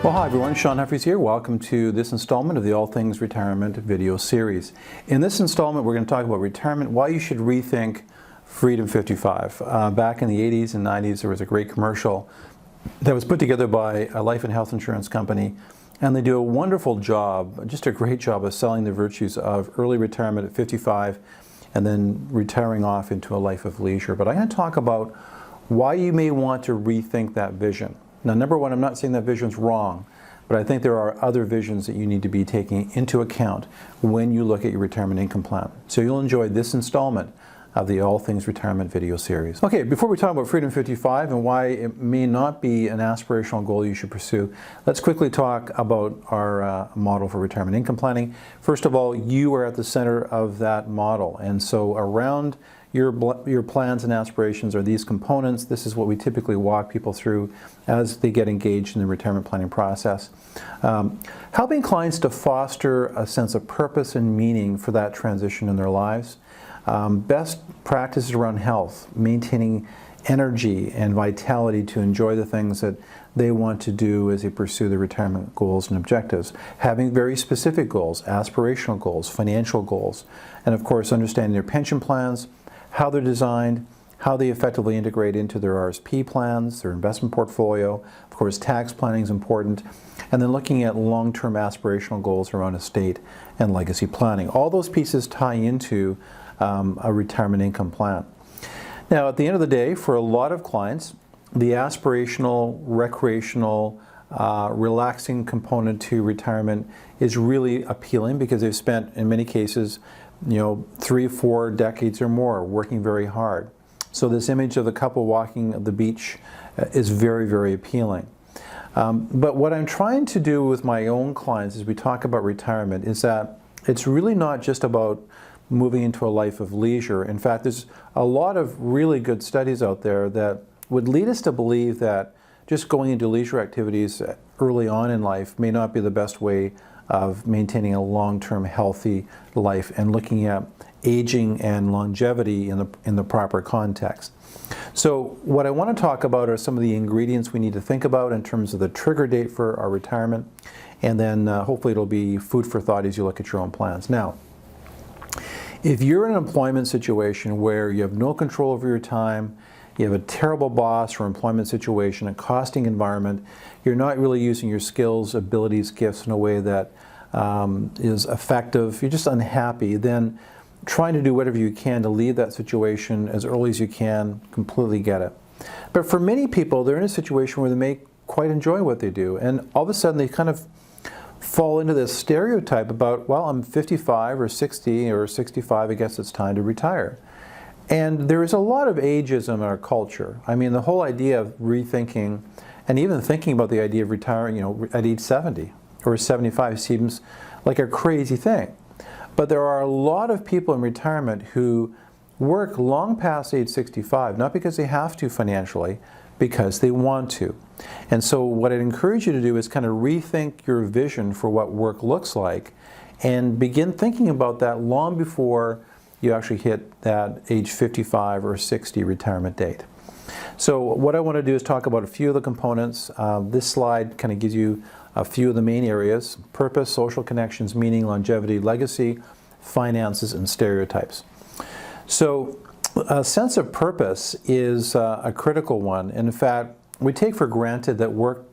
Well, hi everyone, Sean Humphreys here. Welcome to this installment of the All Things Retirement video series. In this installment, we're going to talk about retirement, why you should rethink Freedom 55. Back in the 80s and 90s, there was a great commercial that was put together by a life and health insurance company, and they do a wonderful job, just a great job of selling the virtues of early retirement at 55 and then retiring off into a life of leisure. But I'm going to talk about why you may want to rethink that vision. Now, number one, I'm not saying that vision's wrong, but I think there are other visions that you need to be taking into account when you look at your retirement income plan. So you'll enjoy this installment of the All Things Retirement video series. Okay, before we talk about Freedom 55 and why it may not be an aspirational goal you should pursue, let's quickly talk about our model for retirement income planning. First of all, you are at the center of that model, and so around your plans and aspirations are these components. This is what we typically walk people through as they get engaged in the retirement planning process. Helping clients to foster a sense of purpose and meaning for that transition in their lives. Best practices around health, maintaining energy and vitality to enjoy the things that they want to do as they pursue their retirement goals and objectives. Having very specific goals, aspirational goals, financial goals, and of course understanding their pension plans, how they're designed, how they effectively integrate into their RSP plans, their investment portfolio. Of course, tax planning is important. And then looking at long-term aspirational goals around estate and legacy planning. All those pieces tie into a retirement income plan. Now, at the end of the day, for a lot of clients, the aspirational, recreational, relaxing component to retirement is really appealing because they've spent, in many cases, 3-4 decades or more working very hard. So this image of the couple walking at the beach is very, very appealing. But what I'm trying to do with my own clients as we talk about retirement is that it's really not just about moving into a life of leisure. In fact, there's a lot of really good studies out there that would lead us to believe that just going into leisure activities early on in life may not be the best way of maintaining a long-term healthy life and looking at aging and longevity in the proper context. So what I want to talk about are some of the ingredients we need to think about in terms of the trigger date for our retirement, and then hopefully it'll be food for thought as you look at your own plans. Now, if you're in an employment situation where you have no control over your time, you have a terrible boss or employment situation, a costing environment, you're not really using your skills, abilities, gifts in a way that is effective, you're just unhappy, then trying to do whatever you can to leave that situation as early as you can, completely get it. But for many people, they're in a situation where they may quite enjoy what they do, and all of a sudden they kind of fall into this stereotype about, well, I'm 55 or 60 or 65, I guess it's time to retire. And there is a lot of ageism in our culture. I mean, the whole idea of rethinking and even thinking about the idea of retiring, at age 70 or 75 seems like a crazy thing. But there are a lot of people in retirement who work long past age 65, not because they have to financially, because they want to. And so what I'd encourage you to do is kind of rethink your vision for what work looks like and begin thinking about that long before you actually hit that age 55 or 60 retirement date. So what I want to do is talk about a few of the components. This slide kind of gives you a few of the main areas: purpose, social connections, meaning, longevity, legacy, finances, and stereotypes. So a sense of purpose is a critical one. And in fact, we take for granted that work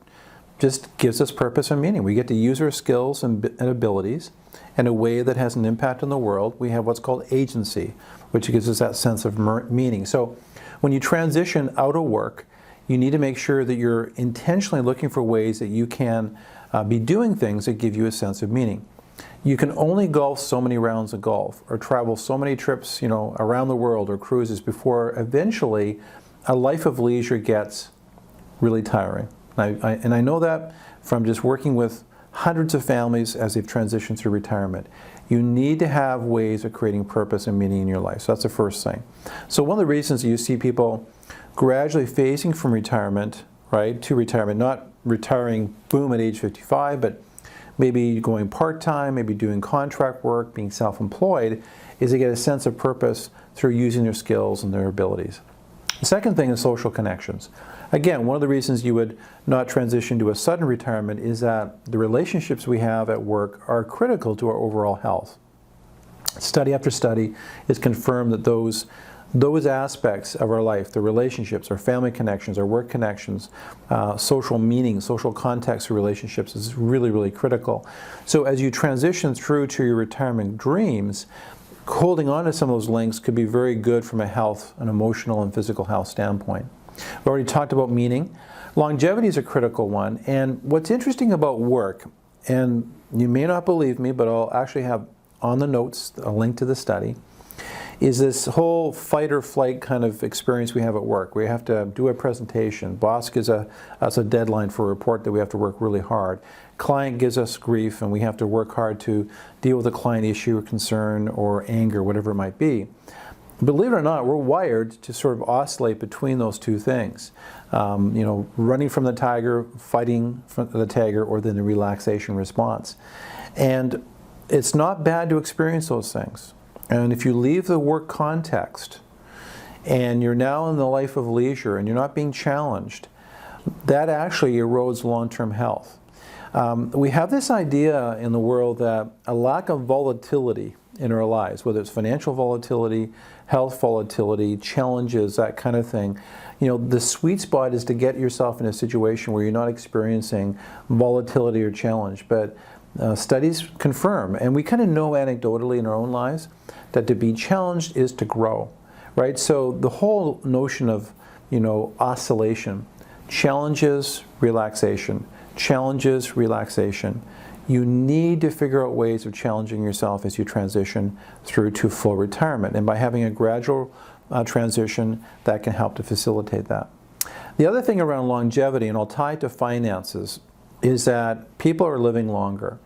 just gives us purpose and meaning. We get to use our skills and abilities in a way that has an impact on the world. We have what's called agency, which gives us that sense of meaning. So when you transition out of work, you need to make sure that you're intentionally looking for ways that you can be doing things that give you a sense of meaning. You can only golf so many rounds of golf or travel so many trips, around the world or cruises before eventually a life of leisure gets really tiring. And I know that from just working with hundreds of families as they've transitioned through retirement. You need to have ways of creating purpose and meaning in your life. So that's the first thing. So one of the reasons you see people gradually phasing from retirement, right, to retirement, not retiring boom at age 55, but maybe going part-time, maybe doing contract work, being self-employed, is they get a sense of purpose through using their skills and their abilities. The second thing is social connections. Again, one of the reasons you would not transition to a sudden retirement is that the relationships we have at work are critical to our overall health. Study after study has confirmed that those aspects of our life, the relationships, our family connections, our work connections, social meaning, social context of relationships is really, really critical. So as you transition through to your retirement dreams, holding on to some of those links could be very good from a health, an emotional and physical health standpoint. We've already talked about meaning. Longevity is a critical one. And what's interesting about work, and you may not believe me, but I'll actually have on the notes a link to the study, is this whole fight or flight kind of experience we have at work. We have to do a presentation. Boss gives us a deadline for a report that we have to work really hard. Client gives us grief and we have to work hard to deal with a client issue or concern or anger, whatever it might be. Believe it or not, we're wired to sort of oscillate between those two things. Running from the tiger, fighting from the tiger, or then the relaxation response. And it's not bad to experience those things. And if you leave the work context and you're now in the life of leisure and you're not being challenged, that actually erodes long-term health. We have this idea in the world that a lack of volatility in our lives, whether it's financial volatility, health volatility, challenges, that kind of thing, the sweet spot is to get yourself in a situation where you're not experiencing volatility or challenge. But studies confirm, and we kind of know anecdotally in our own lives, that to be challenged is to grow, right? So the whole notion of, oscillation, challenges, relaxation, challenges, relaxation. You need to figure out ways of challenging yourself as you transition through to full retirement. And by having a gradual transition, that can help to facilitate that. The other thing around longevity, and I'll tie it to finances, is that people are living longer.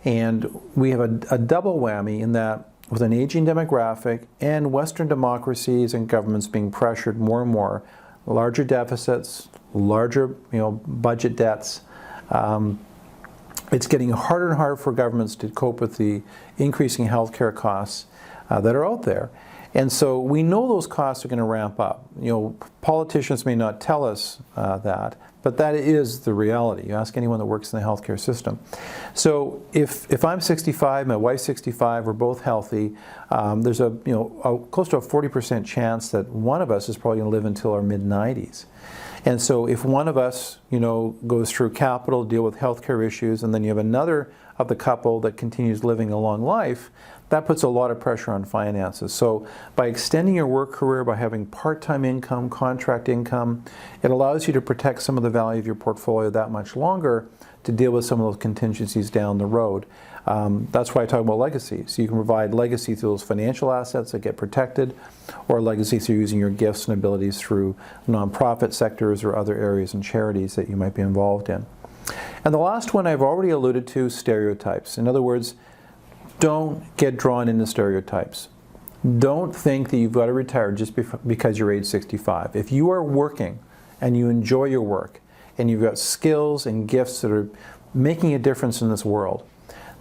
And we have a double whammy in that with an aging demographic and Western democracies and governments being pressured more and more, larger deficits, larger budget debts, it's getting harder and harder for governments to cope with the increasing healthcare costs that are out there. And so we know those costs are going to ramp up. Politicians may not tell us that, but that is the reality. You ask anyone that works in the healthcare system. So if I'm 65, my wife's 65, we're both healthy, there's a close to a 40% chance that one of us is probably going to live until our mid-90s. And so if one of us, goes through capital, deal with healthcare issues, and then you have another of the couple that continues living a long life, that puts a lot of pressure on finances. So by extending your work career, by having part-time income, contract income, it allows you to protect some of the value of your portfolio that much longer to deal with some of those contingencies down the road. That's why I talk about legacy. So you can provide legacy through those financial assets that get protected, or legacy through using your gifts and abilities through nonprofit sectors or other areas and charities that you might be involved in. And the last one I've already alluded to, stereotypes. In other words, don't get drawn into stereotypes. Don't think that you've got to retire just because you're age 65. If you are working and you enjoy your work and you've got skills and gifts that are making a difference in this world,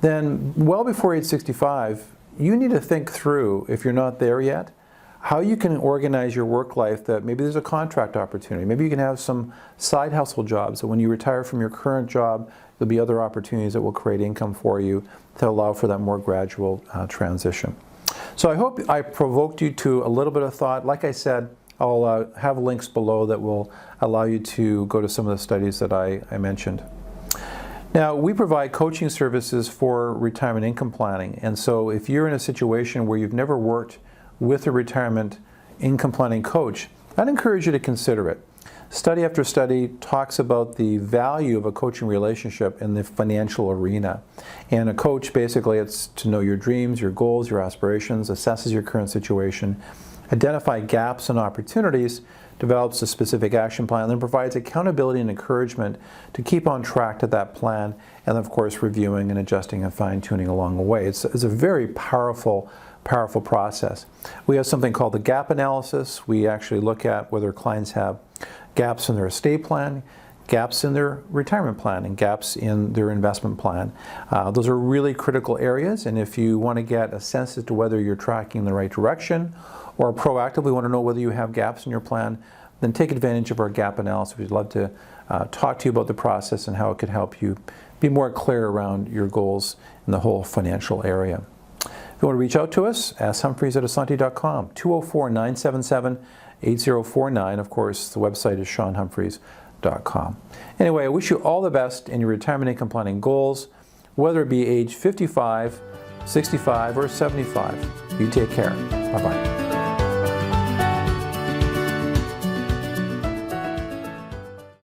then well before age 65, you need to think through, if you're not there yet, how you can organize your work life that maybe there's a contract opportunity. Maybe you can have some side hustle jobs that when you retire from your current job, there'll be other opportunities that will create income for you to allow for that more gradual transition. So I hope I provoked you to a little bit of thought. Like I said, I'll have links below that will allow you to go to some of the studies that I mentioned. Now, we provide coaching services for retirement income planning. And so if you're in a situation where you've never worked with a retirement income planning coach, I'd encourage you to consider it. Study after study talks about the value of a coaching relationship in the financial arena. And a coach, basically, it's to know your dreams, your goals, your aspirations, assesses your current situation, identify gaps and opportunities, develops a specific action plan, and then provides accountability and encouragement to keep on track to that plan, and of course reviewing and adjusting and fine-tuning along the way. It's a very powerful process. We have something called the gap analysis. We actually look at whether clients have gaps in their estate plan, gaps in their retirement plan, and gaps in their investment plan. Those are really critical areas, and if you want to get a sense as to whether you're tracking in the right direction or proactively want to know whether you have gaps in your plan, then take advantage of our gap analysis. We'd love to talk to you about the process and how it could help you be more clear around your goals in the whole financial area. If you want to reach out to us, ask Humphreys@Asante.com, 204-977-8049. Of course, the website is SeanHumphreys.com. Anyway, I wish you all the best in your retirement income planning goals, whether it be age 55, 65, or 75. You take care. Bye-bye.